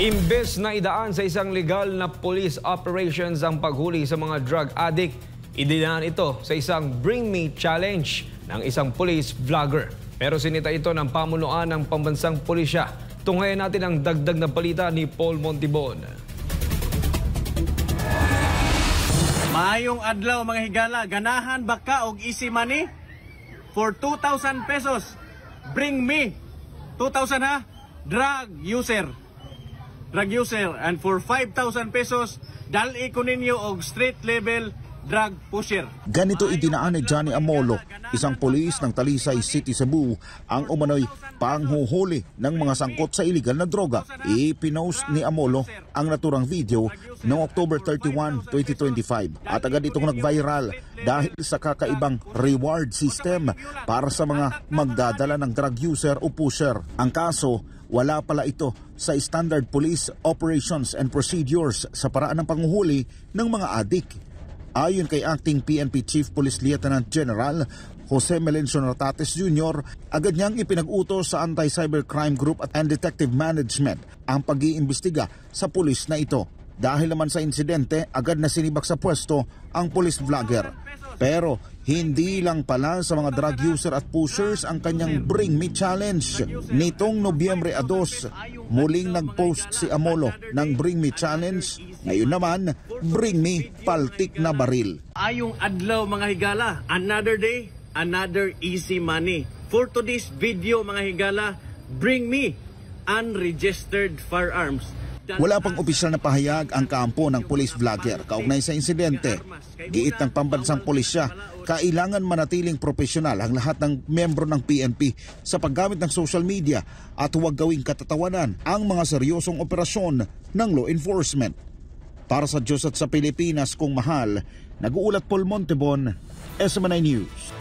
Imbes na idaan sa isang legal na police operations ang paghuli sa mga drug addict, idinaan ito sa isang Bring Me Challenge ng isang police vlogger. Pero sinita ito ng pamunuan ng pambansang pulisya. Tunghayan natin ang dagdag na balita ni Paul Montibon. Maayong adlaw mga higala, ganahan baka og easy money for 2,000 pesos. Bring me 2,000 ha, drug user, and for 5,000 pesos dali ko ninyo og street level drug pusher. Ganito idinaan ni Johnny Amolo, isang pulis ng Talisay City, Cebu, ang umano'y panghuhuli ng mga sangkot sa iligal na droga. Ipinost ni Amolo ang naturang video noong October 31, 2025 at agad itong nag-viral dahil sa kakaibang reward system para sa mga magdadala ng drug user o pusher. Ang kaso, wala pala ito sa standard police operations and procedures sa paraan ng panghuhuli ng mga adik. Ayon kay Acting PNP Chief Police Lieutenant General Jose Melencio Nartates Jr., agad niyang ipinag-utos sa Anti-Cybercrime Group and Detective Management ang pag-iimbestiga sa pulis na ito. Dahil naman sa insidente, agad na sinibak sa pwesto ang police vlogger. Pero hindi lang pala sa mga drug user at pushers ang kanyang Bring Me Challenge. Nitong Nobyembre 2, muling nag-post si Amolo ng Bring Me Challenge. Ngayon naman, Bring Me Paltik na Baril. Ayong adlaw mga higala, another day, another easy money. For today's video mga higala, bring me unregistered firearms. Wala pang opisyal na pahayag ang kampo ng police vlogger kaugnay sa insidente. Giit ng pambansang pulisya, kailangan manatiling profesional ang lahat ng membro ng PNP sa paggamit ng social media at huwag gawing katatawanan ang mga seryosong operasyon ng law enforcement. Para sa Diyos at sa Pilipinas kung mahal, nag-uulat Paul Montibon, SMNI News.